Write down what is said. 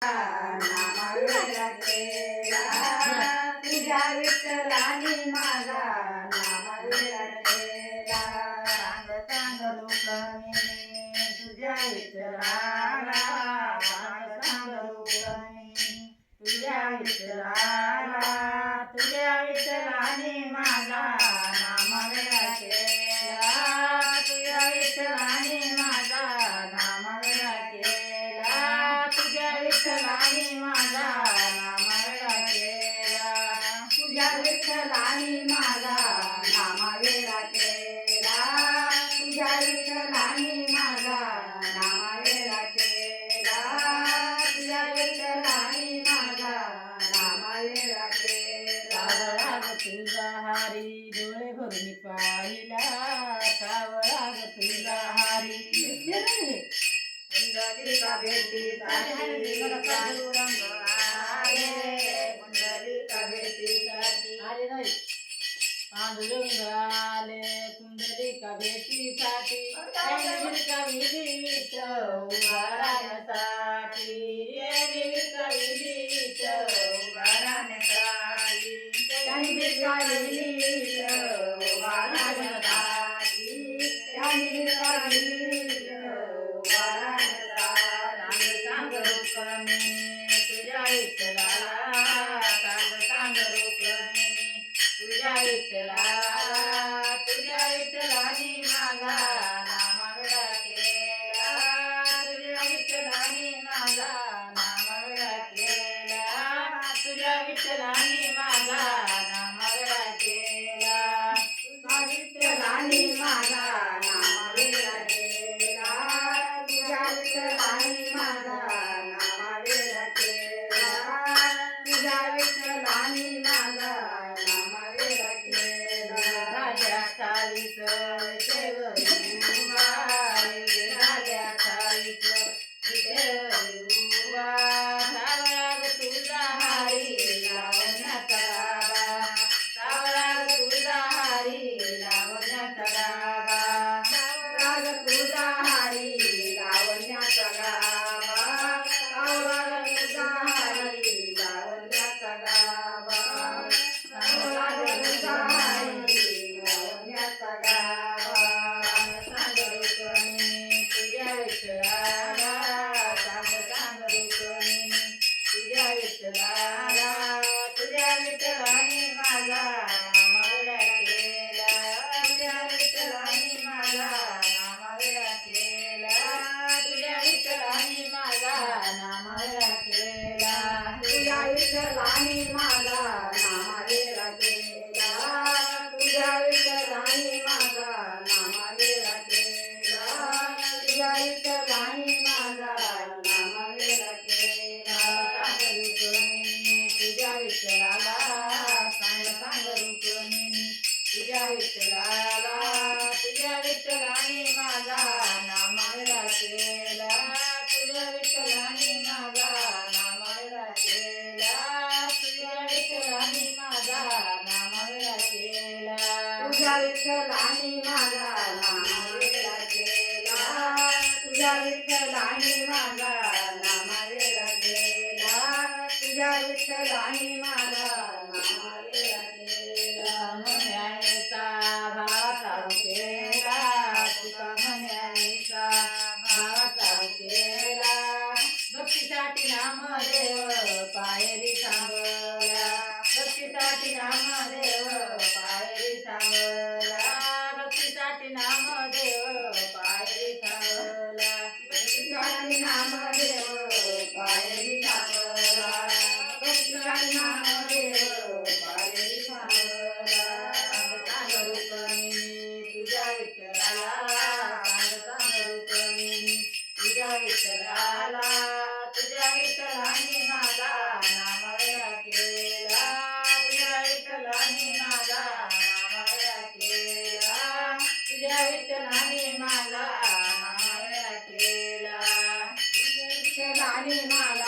नामा वेळा केला तुझ्या विठ्ठलाने माझा नामा वेळा केला सांग सांग लोकांनी तुझ्या विठ्ठलाला सांग लोकांनी तुझ्या विठ्ठलाला तुझ्या विठ्ठलाने माझा नाम वेळा केला तुझ्या विठ्ठलाने माझा नाम वेळा केला तुझ्या विठ्ठलाने माझा नाम वेळा केला तुझ्या विठ्ठलाने माझा नामा वेळा केला तुझ्या विठ्ठलाने माझा नामा वेळा केला तुझ्या विठ्ठलाने माझा नामा वेळा केला सावळाग तुझा हारी डोळे भरून पाहिला सावळाग तुझा हारी पुंडलिका भेटीसाठी पांडुरंग आले पुंडलिका भेटीसाठी पांडुरंग आले पुंडलिका भेटीसाठी विधीत उभा राहण्यासाठी विधीत उभा राहण्यासाठी त्यांनी बिरकाविलीत उभा राहण्यासाठी त्यांनी बिरकाविलीत उभा राहण्यासाठी सांग रुक्मिणी तुझ्या विठ्ठलाला सांग रुक्मिणी तुझ्या विठ्ठलाला तुझ्या विठ्ठलाने माझा नाम वेळा केला तुझ्या विठ्ठलाने माझा नाम वेळा केला तुझ्या विठ्ठलाने माझा नाम वेळा केला तुझ्या विठ्ठलाने माझा नामा वेळा केला तुझ्या विठ्ठलाने माझा नामा वेळा केला तुझ्या विठ्ठलाने माझा नामा वेळा केला राजा चाळीस विटेवरी उभा राजा चाळीस विटेवरी उभा सावळाग तुझा हारी लावण्याचा गाभा सावळाग तुझा हारी लावण्याचा गाभा राग तुझा हारी लावण्याचा गाभा राग तुझा हारी लावण्याचा गाभा राग तुझा हारी लावण्याचा गाभा सांग रुक्मिणी तुझ्या विठ्ठलाला सांग रुक्मिणी तुझ्या विठ्ठलाला तुझ्या विठ्ठलाने माझा नाम वेळा केला तुझ्या विठ्ठलाने माझा नाम वेळा केला तुझ्या विठ्ठलाने माझा नाम वेळा केला तुझ्या विठ्ठलाने माझा नामा वेळा केला तुझ्या विठ्ठलाने माझा नामा वेळा केला तुझ्या विठ्ठलाने माझा नामा वेळा केला सांग रुक्मिणी तुझ्या विठ्ठलाला सांग रुक्मिणी तुझ्या विठ्ठलाला तुझ्या विठ्ठलाने माझा नाम वेळा केला तुझ्या विठ्ठलाने माझा नाम वेळा केला तुझ्या विठ्ठलाने माझा नाम वेळा केला तुझ्या विठ्ठलाने माझा नामा वेळा केला तुझ्या विठ्ठलाने माझा नामा वेळा केला तुझ्या विठ्ठलाने माझा नामा वेळा केला म्हणायचा भावाचा केला तुका म्हणायचा भावाचा केला भक्तीसाठी नामदेव पायरी सांगला भक्तीसाठी नामदेव पायरी सांगला भक्तीसाठी नामदेव पायरी सांगला भक्तीसाठी नामदेव पायरी सांगला भक्तीसाठी नामदेव पायरी सांगला सांग रुक्मिणी तुझ्या विठ्ठलाला सांग रुक्मिणी तुझ्या विठ्ठलाला तुझ्या विठ्ठलाने माझा नाम वेळा केला तुझ्या विठ्ठलाने माझा नाम वेळा केला तुझ्या विठ्ठलाने माझा नाम वेळा केला विठ्ठलाने माझा